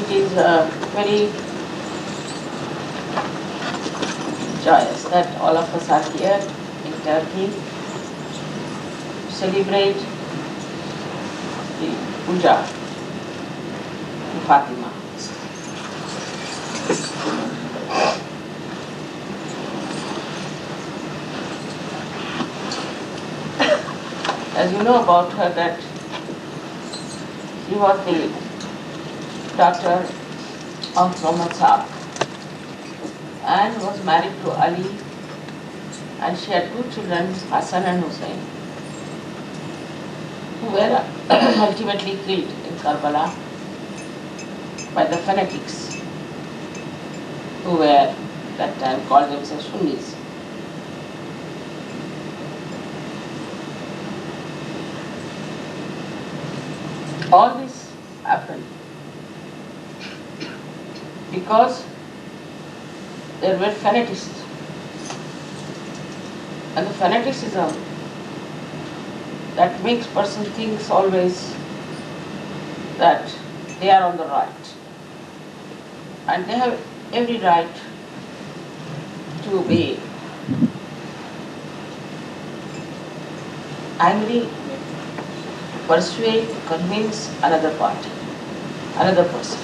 It is very joyous that all of us are here in Turkey to celebrate the puja to Fatima. As you know about her, that she was the daughter of Muhammad Saab and was married to Ali, and she had two children, Hassan and Hussein, who were ultimately killed in Karbala by the fanatics who were that time called themselves Sunnis. All this happened because there were fanatics, and the fanaticism that makes person thinks always that they are on the right, and they have every right to be angry, persuade, convince another party, another person.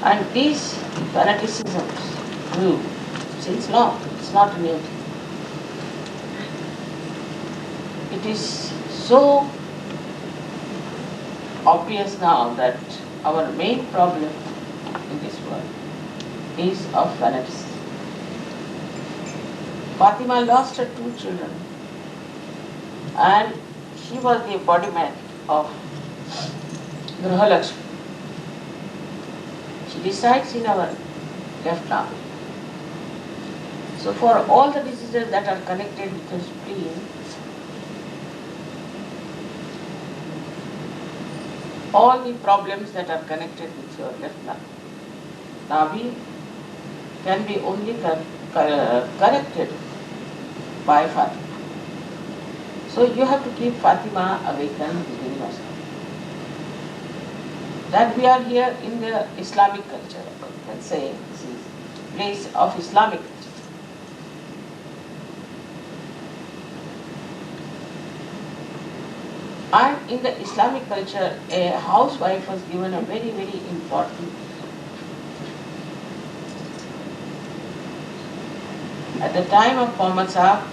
And these fanaticisms grew since long. It's not a new thing. It is so obvious now that our main problem in this world is of fanaticism. Fatima lost her two children, and she was the embodiment of Grahalakshmi. She resides in our left arm. So for all the diseases that are connected with the spleen, all the problems that are connected with your left navi can be only corrected by Fatima. So you have to keep Fatima awakened within yourself. That we are here in the Islamic culture, you can say this is place of Islamic culture. And in the Islamic culture, a housewife was given a very, very important. At the time of Muhammad Sahib,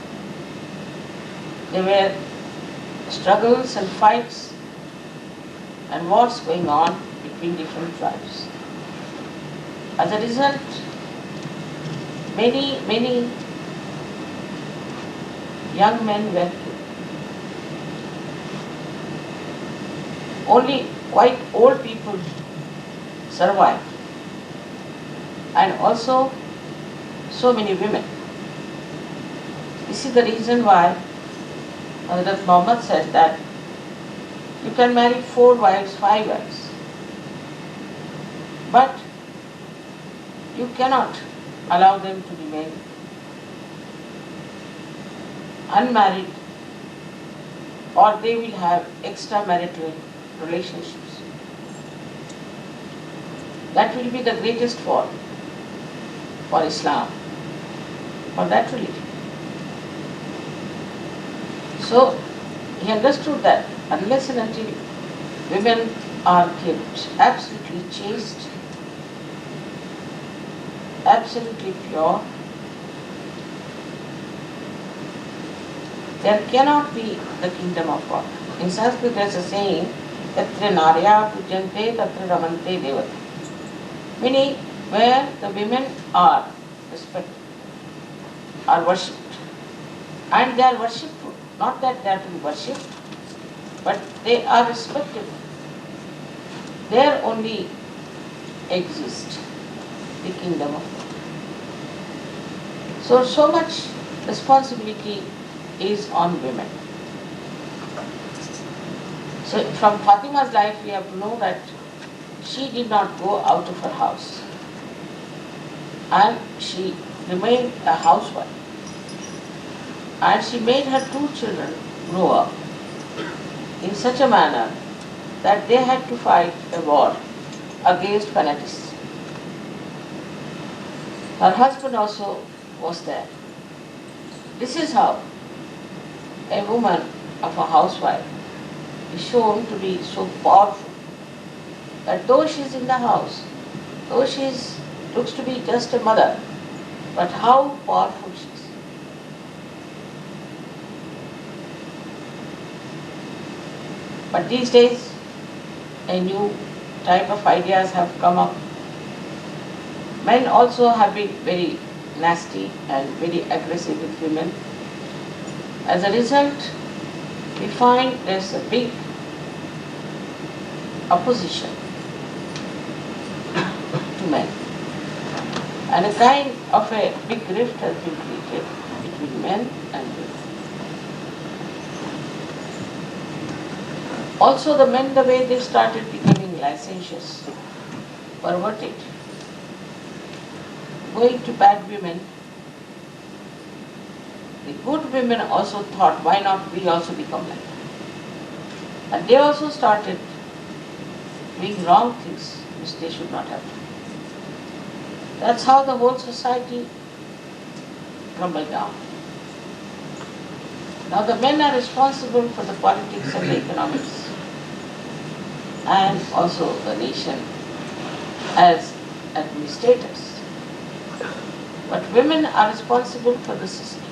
there were struggles and fights and wars going on between different tribes. As a result, many young men were killed. Only quite old people survived, and also so many women. This is the reason why Hazrat Muhammad said that you can marry 4 wives, 5 wives, but you cannot allow them to remain unmarried, or they will have extramarital relationships. That will be the greatest fall for Islam, for that religion. So he understood that unless and until women are kept absolutely chaste, absolutely pure, there cannot be the kingdom of God. In Sanskrit there is a saying, Tatra Narya Pujante Tatra Ramante Devata. Meaning, where the women are respected, are worshipped, and they are worshipful. Not that they are to be worshipped, but they are respected. There only exists the kingdom of God. So much responsibility is on women. So from Fatima's life we have to know that she did not go out of her house, and she remained a housewife. And she made her 2 children grow up in such a manner that they had to fight a war against fanatics. Her husband also was there. This is how a woman of a housewife is shown to be so powerful that though she is in the house, though she looks to be just a mother, but how powerful she is. But these days, a new type of ideas have come up. Men also have been very nasty and very aggressive with women. As a result, we find there's a big opposition to men. And a kind of a big rift has been created between men and women. Also the men, the way they started becoming licentious, perverted, going to bad women, the good women also thought, why not we also become like that? And they also started doing wrong things which they should not have done. That's how the whole society crumbled down. Now the men are responsible for the politics and the economics and also the nation as administrators. But women are responsible for the society.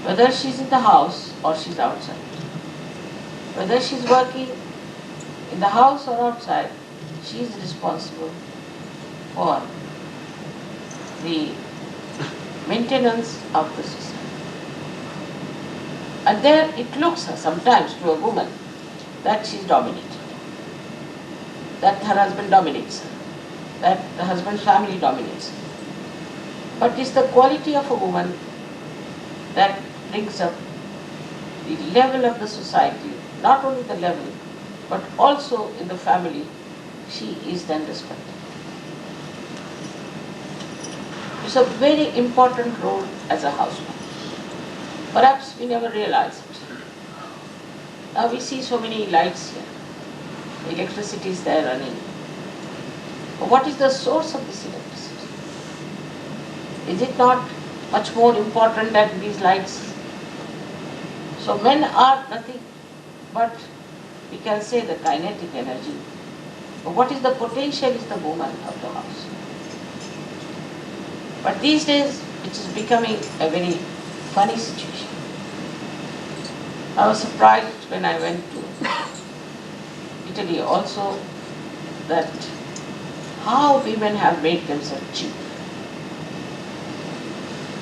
Whether she's in the house or she's outside. Whether she's working in the house or outside, she is responsible for the maintenance of the system. And there it looks sometimes to a woman that she is dominated, that her husband dominates her, that the husband's family dominates her. But it's the quality of a woman that brings up the level of the society, not only the level, but also in the family, she is then respected. It's a very important role as a housewife. Perhaps we never realize it. Now we see so many lights here. Electricity is there running. But what is the source of this electricity? Is it not much more important than these lights? So men are nothing but, we can say, the kinetic energy. But what is the potential is the woman of the house. But these days, it is becoming a very funny situation. I was surprised when I went to Italy also that how women have made themselves cheap.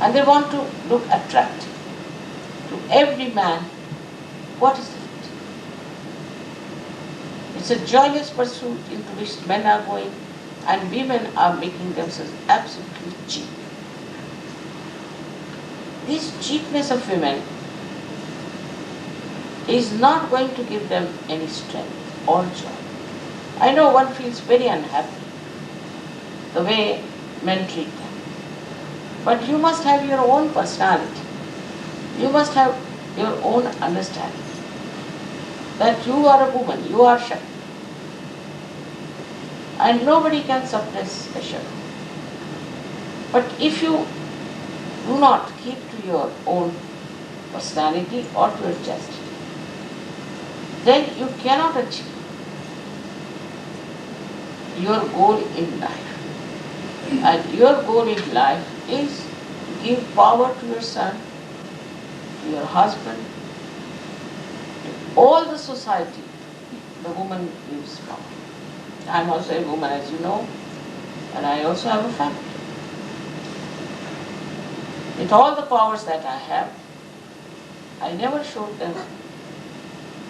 And they want to look attractive. To every man, what is it? It's a joyless pursuit into which men are going, and women are making themselves absolutely cheap. This cheapness of women is not going to give them any strength or joy. I know one feels very unhappy the way men treat them. But you must have your own personality. You must have your own understanding that you are a woman, you are Shakti. And nobody can suppress a Shakti. But if you do not keep to your own personality or to your chastity, then you cannot achieve your goal in life. And your goal in life is to give power to your son, to your husband, to all the society. The woman gives power. I am also a woman, as you know, and I also have a family. With all the powers that I have, I never showed them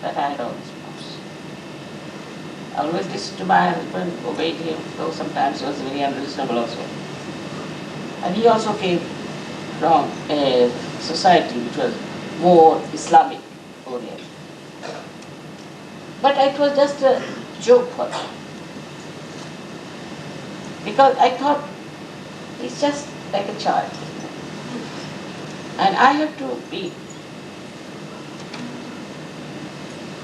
that I had all these powers. I always listened to my husband, obeyed him, though sometimes he was very unreasonable also. And he also came from a society which was more Islamic oriented. But it was just a joke for him. Because I thought he's just like a child. And I have to be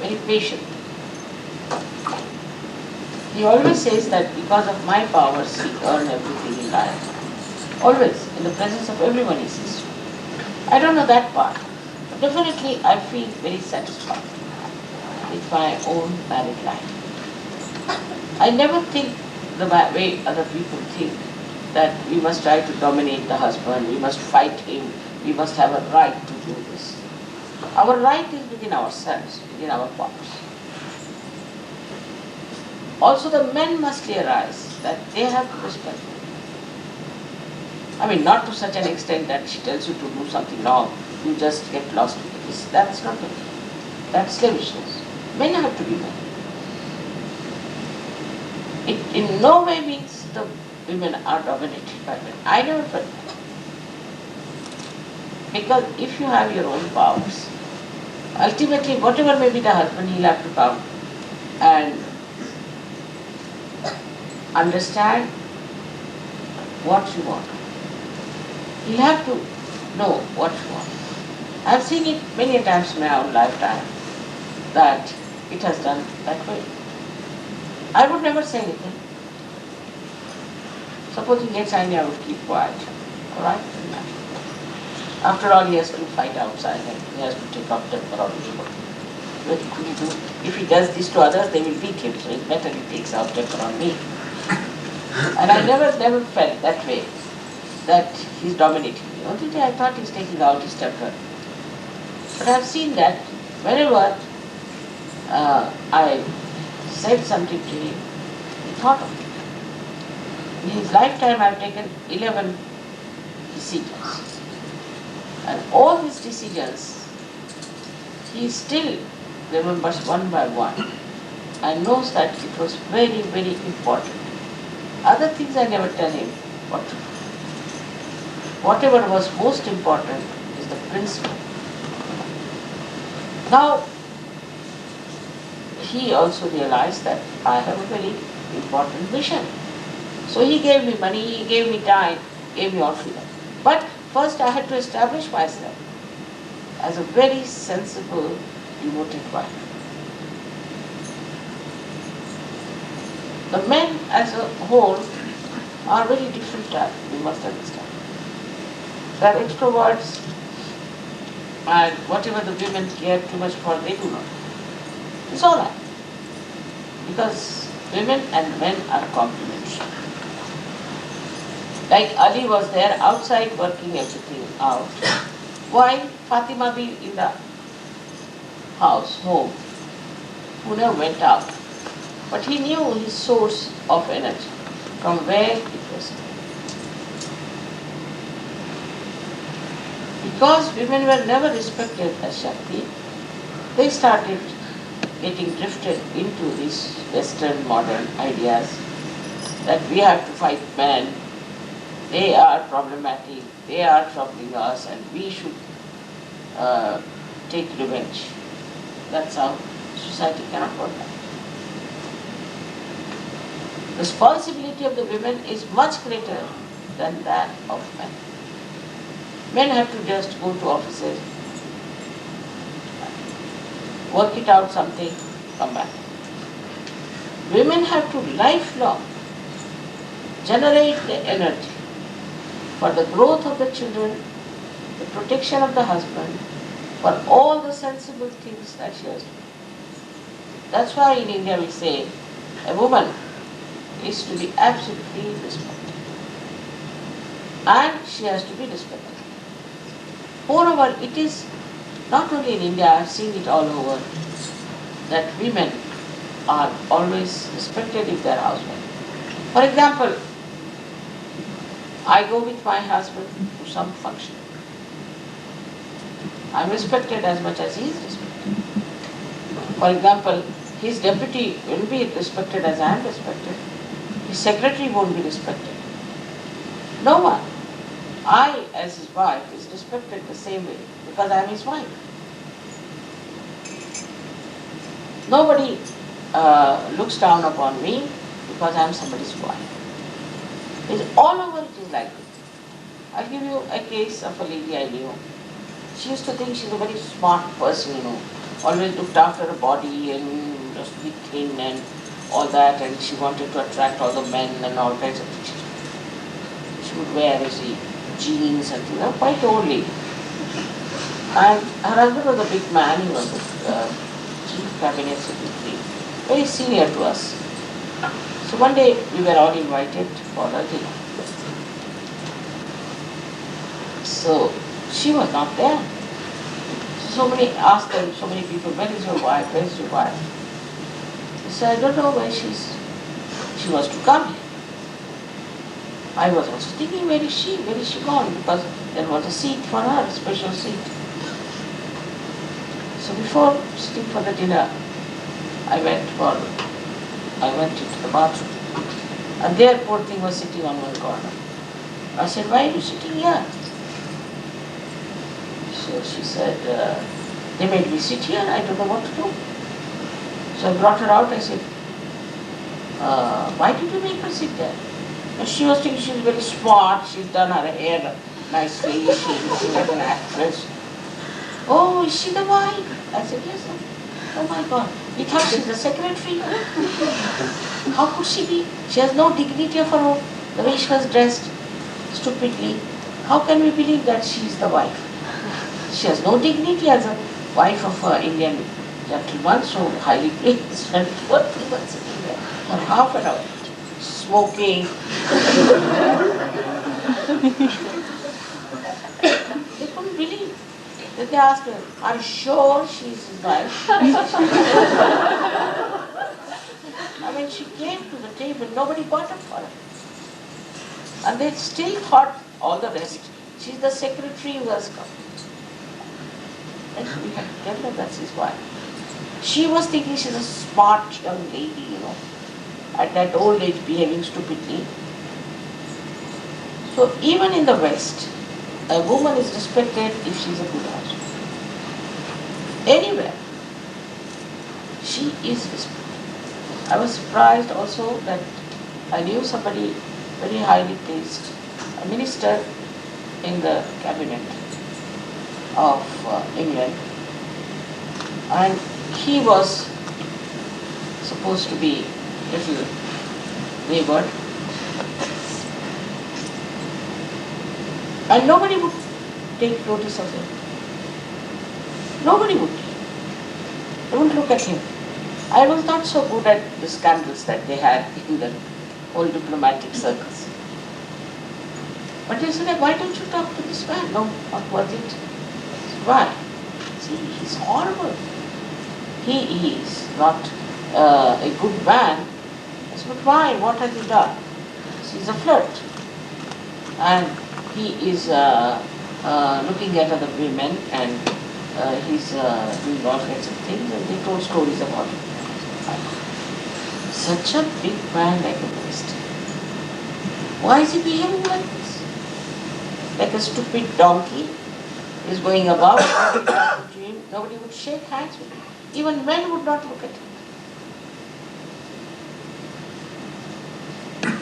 very patient. He always says that because of my powers he earned everything in life. Always, in the presence of everyone he says. I don't know that part. But definitely I feel very satisfied with my own married life. I never think the way other people think, that we must try to dominate the husband, we must fight him, we must have a right to do this. Our right is within ourselves, within our powers. Also the men must realize that they have to respect women. I mean, not to such an extent that she tells you to do something wrong, you just get lost with this. That's not it. That's slavishness. Men have to be men. It in no way means the women are dominated by men. I never felt that. Because if you have your own powers, ultimately whatever may be the husband, he'll have to come and understand what you want. He'll have to know what you want. I've seen it many times in my own lifetime that it has done that way. I would never say anything. Suppose he gets angry, I would keep quiet. Alright? After all, he has to fight outside and he has to take up temper on people. If he does this to others, they will beat him, so it's better he takes out temper on me. And I never felt that way, that he's dominating me. Only day I thought he's taking out his temper. But I've seen that whenever I said something to him, he thought of it. In his lifetime I've taken 11 decisions. And all his decisions, he still remembers one by one and knows that it was very, very important. Other things I never tell him what to do. Whatever was most important is the principle. Now, he also realized that I have a very important mission. So he gave me money, he gave me time, gave me all freedom. But first I had to establish myself as a very sensible, devoted wife. The men as a whole are very different type, you must understand. They are extroverts, and whatever the women care too much for, they do not. It's all right. Because women and men are complementary. Like Ali was there outside working everything out, while Fatima be in the house, home, who never went out. But he knew his source of energy, from where it was. Because women were never respected as Shakti, they started getting drifted into these Western modern ideas that we have to fight men, they are problematic, they are troubling us, and we should take revenge. That's how society cannot work out. The responsibility of the women is much greater than that of men. Men have to just go to offices, work it out something, come back. Women have to lifelong generate the energy for the growth of the children, the protection of the husband, for all the sensible things that she has to do. That's why in India we say a woman is to be absolutely respected. And she has to be respected. Moreover, it is not only in India, I have seen it all over, that women are always respected if they are housewives. For example, I go with my husband to some function. I am respected as much as he is respected. For example, his deputy will be respected as I am respected. His secretary won't be respected. No one. I, as his wife, is respected the same way because I am his wife. Nobody looks down upon me because I am somebody's wife. It's all over it is like this. I'll give you a case of a lady I knew. She used to think she's a very smart person, always looked after her body and just be thin and all that, and she wanted to attract all the men and all kinds of things. She would wear, you see, jeans and things, quite old lady. And her husband was a big man, he was a chief cabinet secretary, very senior to us. So one day we were all invited for a dinner. So she was not there. So many asked them, so many people, where is your wife? Where is your wife? He said, I don't know where she is. She was to come here. I was also thinking, where is she? Where is she gone? Because there was a seat for her, a special seat. So before sitting for the dinner, I went into the bathroom. And there poor thing was sitting on one corner. I said, why are you sitting here? So she said, they made me sit here, I don't know what to do. So I brought her out, I said, why did you make her sit there? And she was thinking she was very smart, she'd done her hair nicely, she was looking like an actress. Oh, is she the wife? I said, yes, sir. Oh my God, we thought she's the secretary. How could she be? She has no dignity of her own, the way she was dressed, stupidly. How can we believe that she is the wife? She has no dignity as a wife of an Indian gentleman, so highly placed, and poor thing was sitting there for half an hour, smoking. They couldn't believe. Then they asked her, are you sure she's his wife? I mean, she came to the table, nobody got up for her. And they still thought all the rest. She's the secretary who has come. And we had to tell her that's his wife. She was thinking she's a smart young lady, at that old age behaving stupidly. So even in the West, a woman is respected if she's a good housewife. Anywhere, she is respected. I was surprised also that I knew somebody very highly placed, a minister in the cabinet of England, and he was supposed to be a little wayward, and nobody would take notice of him. Nobody would. They wouldn't look at him. I was not so good at the scandals that they had in the whole diplomatic circles. But they said, why don't you talk to this man? No, not worth it. Why? See, he's horrible. He is not a good man. I said, but why? What has he done? He's a flirt. And he is looking at other women, and he's doing all kinds of things, and they told stories about him. Such a big man like a minister. Why is he behaving like this? Like a stupid donkey is going about, talking to him, nobody would shake hands with him. Even men would not look at him.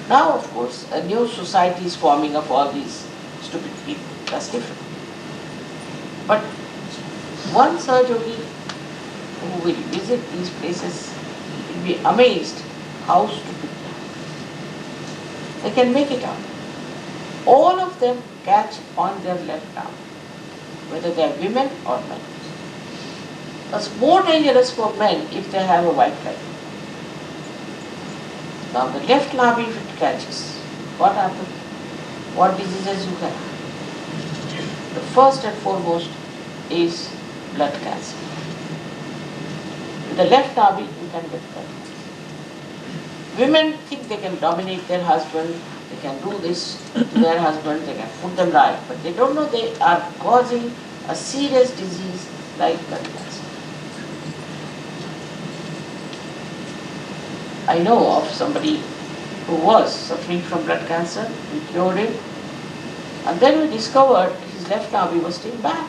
Now, of course, a new society is forming of all these stupid people. That's different. But one Sahajogi who will visit these places will be amazed how stupid they are. They can make it out. All of them catch on their left arm, whether they are women or men. It's more dangerous for men if they have a white light. Now the left nabi, if it catches, what happens? What diseases you have? The first and foremost is blood cancer. With the left nabi, you can get blood cancer. Women think they can dominate their husband, they can do this to their husband, they can put them right, but they don't know they are causing a serious disease like blood cancer. I know of somebody who was suffering from blood cancer, we cured him, and then we discovered his left nabi was still bad.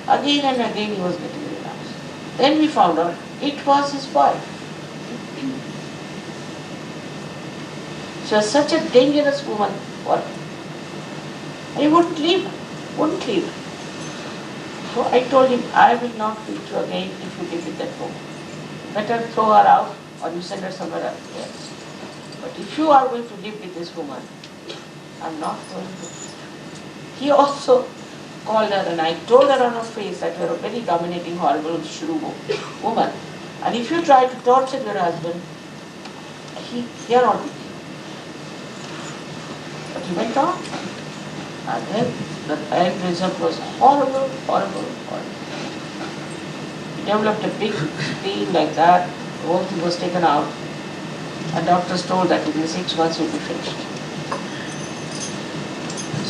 Again and again he was getting relapse. Then we found out it was his wife. She was such a dangerous woman for him. And he wouldn't leave her, wouldn't leave her. So I told him, I will not treat you again if you live with that woman. Better throw her out or you send her somewhere else. But if you are going to live with this woman, I'm not going to. He also called her and I told her on her face that you're a very dominating, horrible, shrew woman. And if you try to torture your husband, he cannot be killed. But he went on. And then the end result was horrible, horrible, horrible. He developed a big spleen like that. The whole thing was taken out. And doctors told that within 6 months you'll be finished.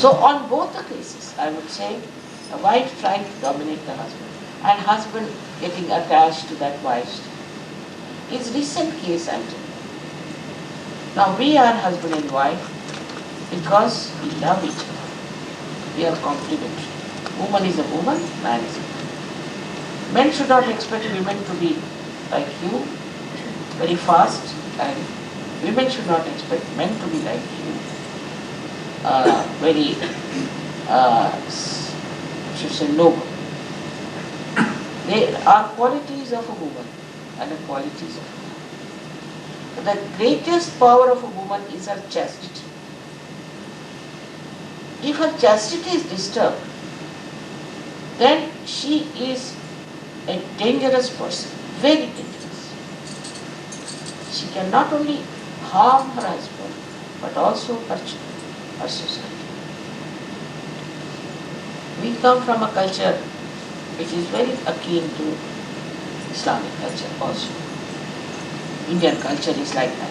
So on both the cases, I would say, the wife trying to dominate the husband and husband getting attached to that wife. His recent case, I'm telling you. Now we are husband and wife because we love each other. We are complementary. Woman is a woman, man is a man. Men should not expect women to be like you, very fast, and women should not expect men to be like you, very, should say, noble. They are qualities of a woman and the qualities of a man. The greatest power of a woman is her chastity. If her chastity is disturbed, then she is a dangerous person, very dangerous. She can not only harm her husband, but also her children, her society. We come from a culture which is very akin to Islamic culture also. Indian culture is like that.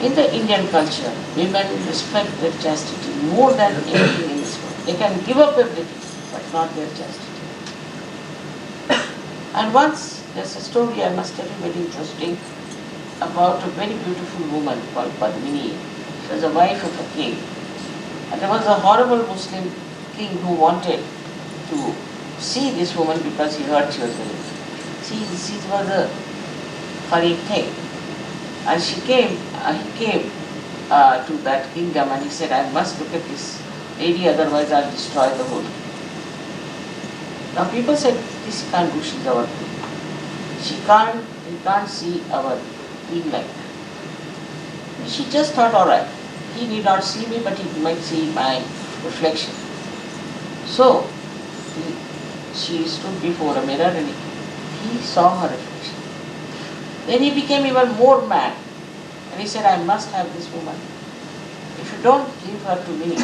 In the Indian culture, women respect their chastity more than anything in this world. They can give up everything, but not their chastity. And once, there's a story I must tell you very interesting about a very beautiful woman called Padmini. She was the wife of a king. And there was a horrible Muslim king who wanted to see this woman because he heard she was very beautiful. See, this was a funny thing. And he came to that kingdom and he said, I must look at this lady, otherwise I'll destroy the whole thing. Now people said, this can't do, she's our queen. You can't see our queen like that. And she just thought, alright, he need not see me, but he might see my reflection. So, she stood before a mirror and he saw her reflection. Then he became even more mad. And he said, I must have this woman. If you don't give her to me,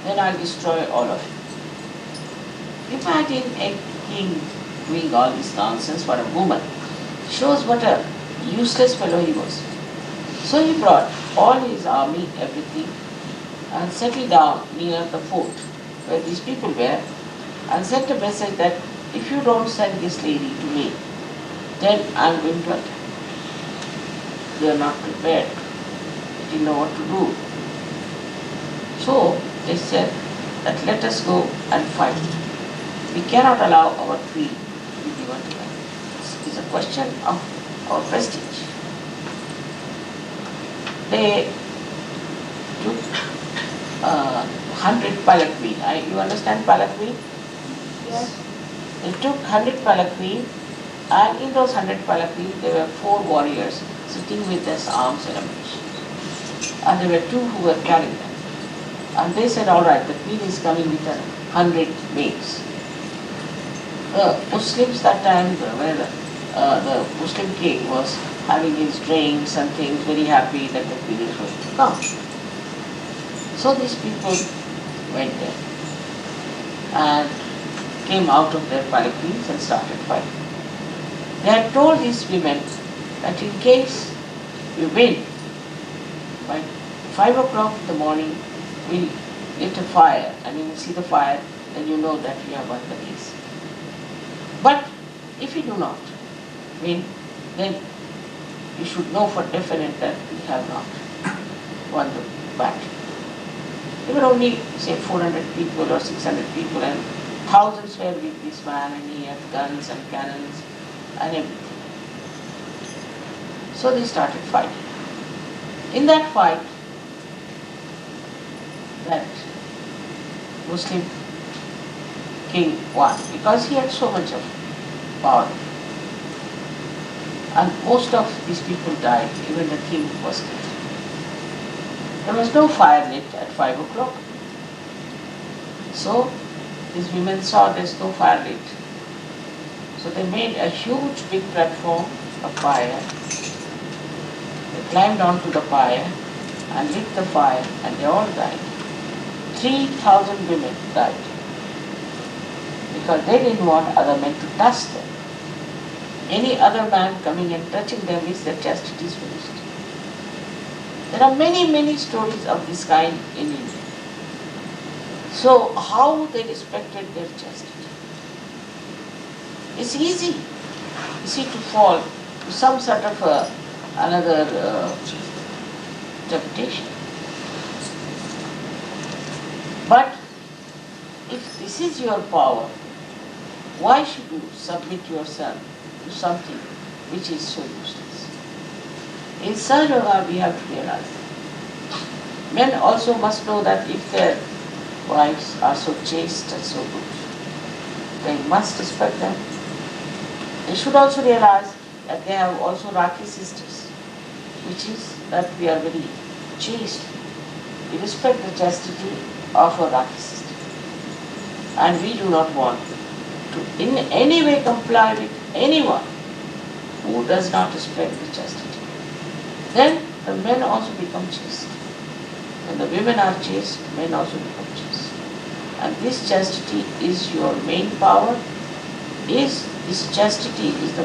then I'll destroy all of you. Imagine a king doing all this nonsense for a woman. Shows what a useless fellow he was. So he brought all his army, everything, and settled down near the fort where these people were, and sent a message that if you don't send this lady to me, then I'm going to attack. They are not prepared. They didn't know what to do. So they said that let us go and fight. We cannot allow our queen to be given to them. This is a question of our prestige. They took 100 palanquin. You understand palanquin? Yes. They took 100 palanquin, and in those 100 palanquin there were 4 warriors sitting with their arms and ammunition. And there were 2 who were carrying them. And they said, all right, the queen is coming with 100 maids. The Muslims that time, where the Muslim king was having his drinks and things, very happy that the queen is going to come. So these people went there and came out of their palanquins and started fighting. They had told these women that in case we win, by 5 o'clock in the morning, we'll lit a fire, and you will see the fire, then you know that we have won the race. But if we do not win, then you should know for definite that we have not won the battle. There were only, say, 400 people or 600 people, and thousands were with this man, and he had guns and cannons and everything. So they started fighting. In that fight, that Muslim king won because he had so much of power. And most of these people died, even the king was killed. There was no fire lit at 5 o'clock. So these women saw there's no fire lit. So they made a huge big platform of fire. They climbed onto the fire and lit the fire and they all died. 3,000 women died because they didn't want other men to touch them. Any other man coming and touching them means their chastity is finished. There are many, many stories of this kind in India. So how they respected their chastity? It's easy to fall to some sort of another temptation. But if this is your power, why should you submit yourself to something which is so useless? In Sahaja Yoga we have to realize that. Men also must know that if their wives are so chaste and so good, they must respect them. They should also realize that they have also Rakhi sisters, which is that we are very chaste. We respect the chastity of a Rakhi sister. And we do not want to in any way comply with anyone who does not respect the chastity. Then the men also become chaste. When the women are chaste, men also become chaste. And this chastity is your main power. This chastity is the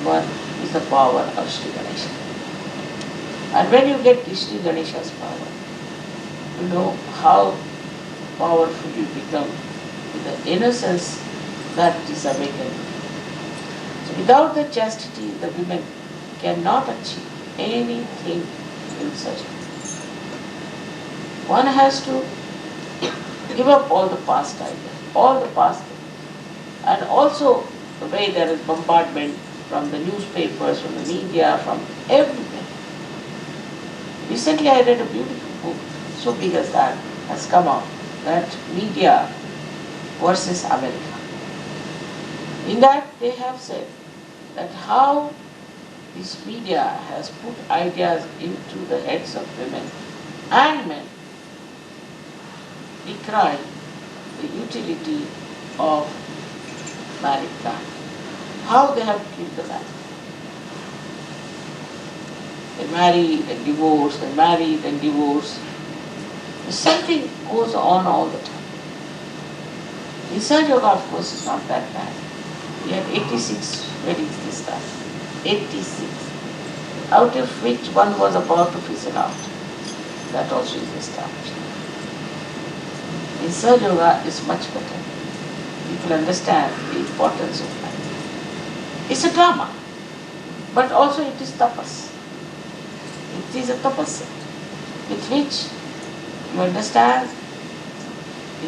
power of Sri Ganesha. And when you get this Sri Ganesha's power, you know how powerful you become with the innocence that is awakened. So without the chastity, the women cannot achieve anything in such. One has to give up all the past ideas, all the past things. And also the way there is bombardment from the newspapers, from the media, from everywhere. Recently I read a beautiful book, so big as that, has come out, that media versus America. In that they have said that how this media has put ideas into the heads of women and men, decrying the utility of married life. How they have killed the man. They marry and divorce, they marry and divorce. Something goes on all the time. In Sahaja Yoga, of course, is not that bad. We had 86 weddings this time. 86. Out of which one was about to fizzle out. That also is established. In Sahaja Yoga is much better. People understand the importance of life. It's a drama, but also it is tapas. It is a tapasya with which you understand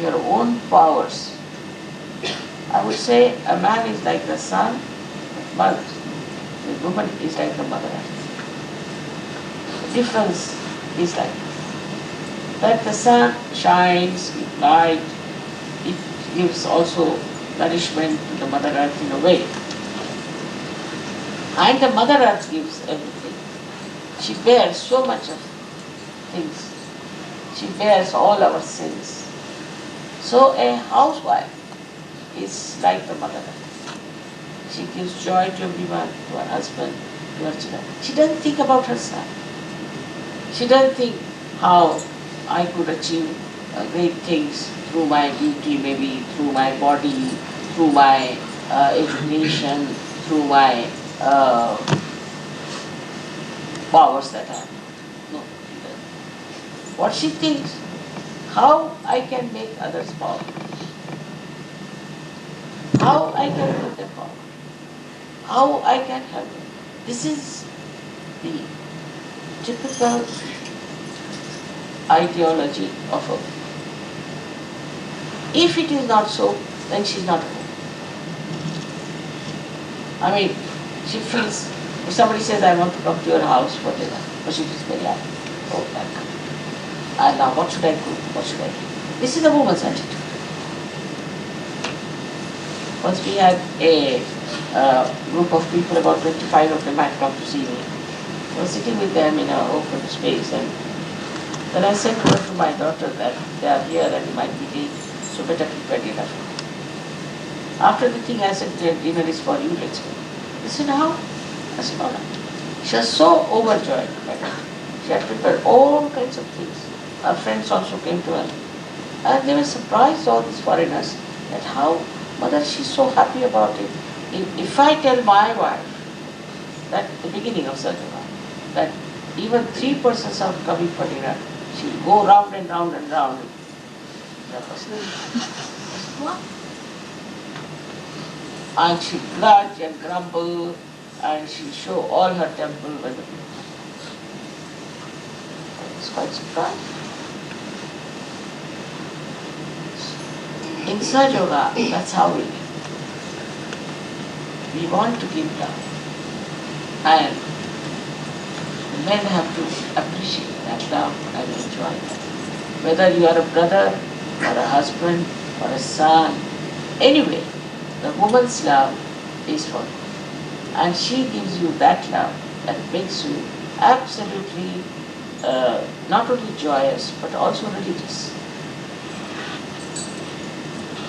your own powers. I would say a man is like the sun, mother. The woman is like the mother earth. The difference is like this. That the sun shines with light, it gives also nourishment to the mother earth in a way. And the mother earth gives everything. She bears so much of things. She bears all our sins. So a housewife is like the mother earth. She gives joy to everyone, to her husband, to her children. She doesn't think about herself. She doesn't think how I could achieve great things through my beauty, maybe through my body, through my education, through my powers that I have. No, she doesn't. What she thinks, how I can make others powerful. How I can make them powerful. How I can help them. This is the typical ideology of a woman. If it is not so, then she is not a woman. I mean, she feels, if somebody says, I want to come to your house for dinner, but she feels very happy. Oh, I'll come. And now what should I do? What should I do? This is a woman's attitude. Once we had a group of people, about 25 of them had come to see me. I was sitting with them in an open space, and then I sent word to my daughter that they are here and might be late, so better prepare dinner. After the thing, I said, dinner is for you, let's go. They said, how? I said, all right. She was so overjoyed by that. She had prepared all kinds of things. Our friends also came to her. And they were surprised, all these foreigners, that how, mother, she's so happy about it. If I tell my wife, that the beginning of Sajjava, that even 3 persons are coming for dinner, she'll go round and round and round. What? And she'll grudge and grumble, and she'll show all her temple when the people. It's quite surprising. In Sahaja Yoga, that's how we live. We want to give love. And men have to appreciate that love and enjoy that. Whether you are a brother, or a husband, or a son, anyway, the woman's love is for you. And she gives you that love that makes you absolutely not only joyous, but also religious.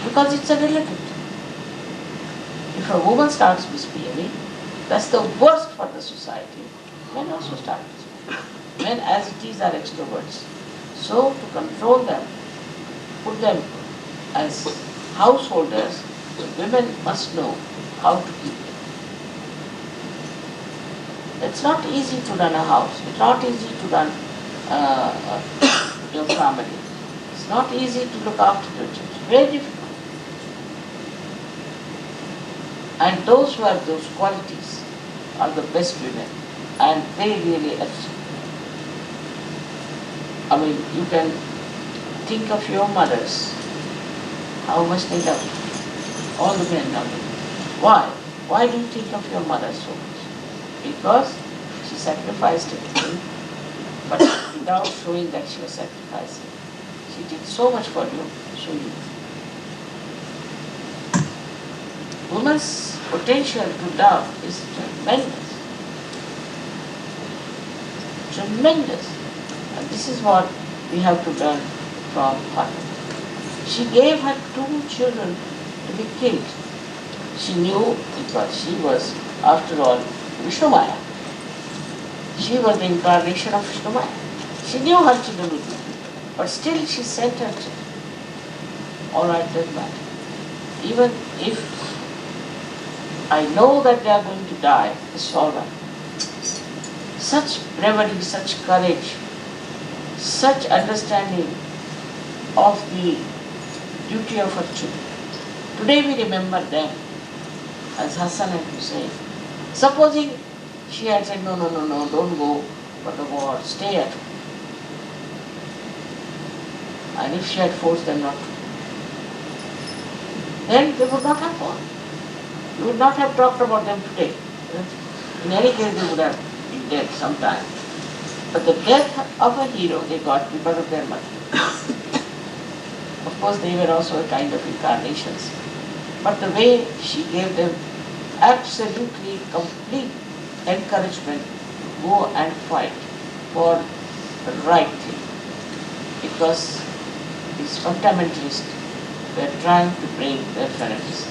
Because it's a relative. If a woman starts misbehaving, that's the worst for the society. Men also start misbehaving. Men as it is are extroverts. So to control them, put them as householders, women must know how to keep them. It's not easy to run a house. It's not easy to run your family. It's not easy to look after your children. It's very difficult. And those who have those qualities are the best women, and they really achieve. I mean, you can think of your mothers, how much they love you. All the men love you. Why? Why do you think of your mother so much? Because she sacrificed everything, but without showing that she was sacrificing. She did so much for you, so you. Woman's potential to love is tremendous. Tremendous. And this is what we have to learn from her. She gave her 2 children to be killed. She knew because she was, after all, Vishnu Maya. She was the incarnation of Vishnu Maya. She knew her children would be killed, but still she sent her children. All right, doesn't matter. Even if I know that they are going to die, it's all right. Such bravery, such courage, such understanding of the duty of her children. Today we remember them as Hassan and Hussein. Supposing she had said, no, don't go for the war, stay at home. And if she had forced them not to, then they would not have gone. We would not have talked about them today. In any case, they would have been dead sometime. But the death of a hero they got because of their mother. Of course, they were also a kind of incarnations. But the way she gave them absolutely complete encouragement to go and fight for the right thing. Because these fundamentalists were trying to bring their fanaticism.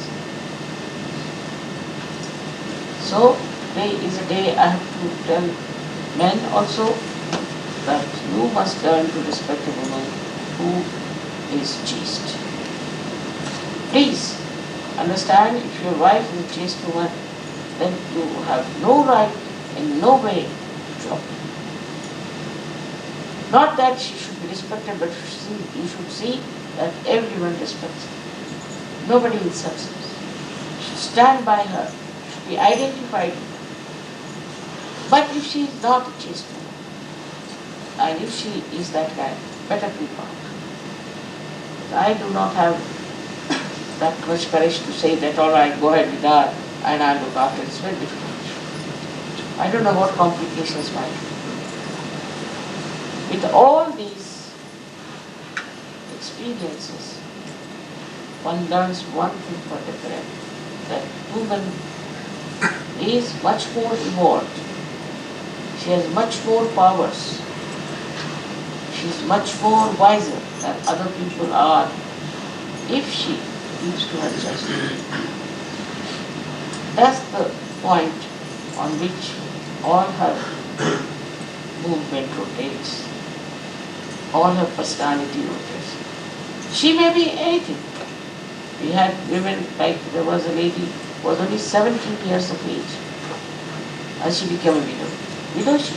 So today is a day I have to tell men also that you must learn to respect a woman who is chaste. Please understand, if your wife is a chaste woman, then you have no right in no way to drop her. Not that she should be respected, but you should see that everyone respects her. Nobody insults her. You should stand by her. You should be identified with her. But if she is not a chaste woman, and if she is that kind, better keep out. I do not have that much courage to say that all right, go ahead with her and I'll look after it. It's very difficult. I don't know what complications might be. With all these experiences, one learns one thing particularly, that woman is much more evolved. She has much more powers. She is much more wiser than other people are if she keeps to her chastity. That's the point on which all her movement rotates, all her personality rotates. She may be anything. We had women, like there was a lady who was only 17 years of age and she became a widow. Widow she,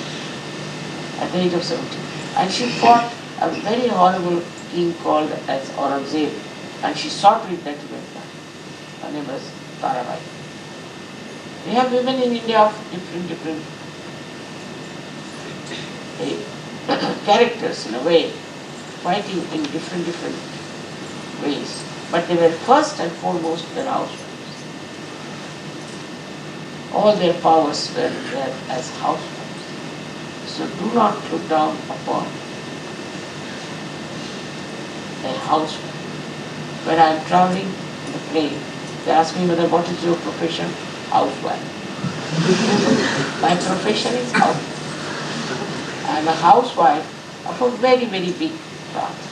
at the age of 17. And she fought a very horrible king called as Aurangzeb, and she sought with that woman. Her name was Tarabai. We have women in India of different characters in a way, fighting in different ways. But they were first and foremost their housewives. All their powers were there as housewives. So do not look down upon a housewife. When I am traveling in the plane, they ask me whether what is your profession? Housewife. My profession is housewife. I am a housewife of a very big family.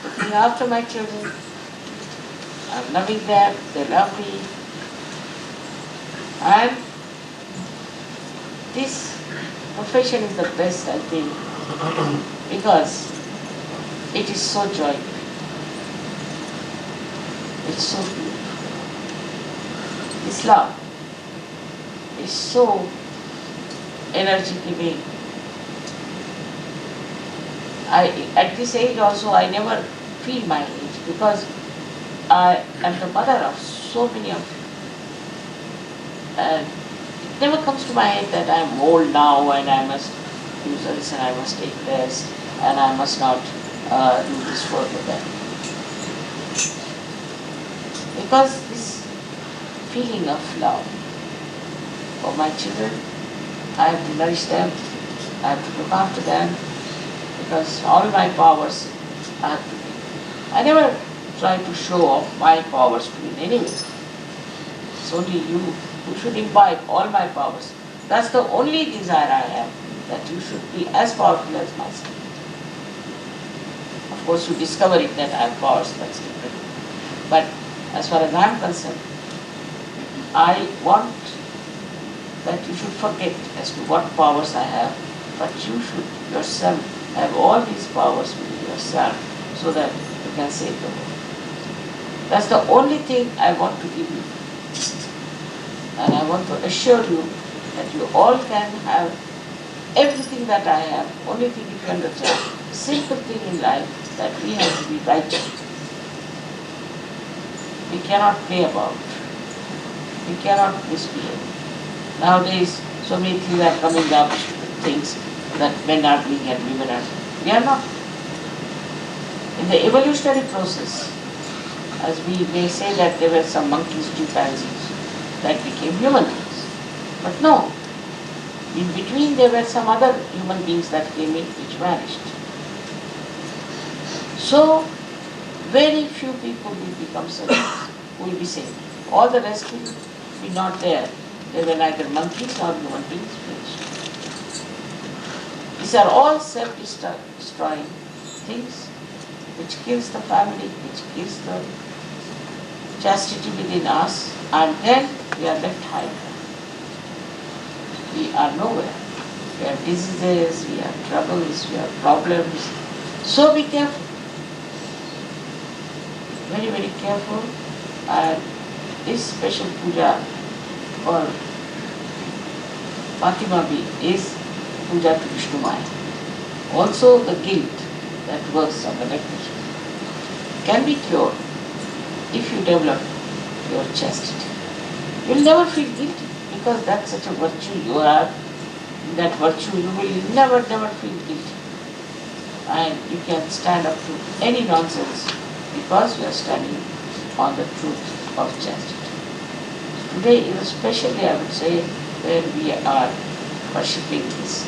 Looking after my children, I'm loving them, they love me. And this profession is the best, I think, because it is so joyful. It's so beautiful. This love is so energy giving. At this age also, I never feel my age because I am the mother of so many of you. And it never comes to my head that I am old now and I must do this and I must take rest and I must not do this work or that. Because this feeling of love for my children, I have to nourish them, I have to look after them, because all my powers I have to give. I never try to show off my powers to in any way. It's only you who should imbibe all my powers. That's the only desire I have, that you should be as powerful as myself. Of course, you discover it that I have powers, that's different. But as far as I am concerned, I want that you should forget as to what powers I have, but you should yourself have all these powers within yourself so that you can save the world. That's the only thing I want to give you. And I want to assure you that you all can have everything that I have. Only thing if you understand, simple thing in life, that we have to be righteous. We cannot play about. We cannot misbehave. Nowadays, so many things are coming up, things that men are doing and women are doing. We are not. In the evolutionary process, as we may say that there were some monkeys, chimpanzees, that became human beings. But no, in between there were some other human beings that came in which vanished. So, very few people will become servants, who will be saved. All the rest will be not there. They were neither monkeys nor human beings. These are all self-destroying things which kills the family, which kills the chastity within us, and then we are left high. We are nowhere. We have diseases, we have troubles, we have problems. So be careful. Very careful. And this special puja for Fatima Bi is puja to Vishnu Maya. Also the guilt that works on the neck can be cured if you develop your chastity. You will never feel guilty because that's such a virtue you are. That virtue you will never feel guilty. And you can stand up to any nonsense because you are standing on the truth of chastity. Today is a special day, I would say, where we are worshipping this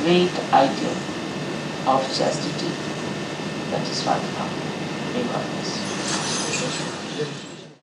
great ideal of chastity, that is Fatima. May God bless you. session.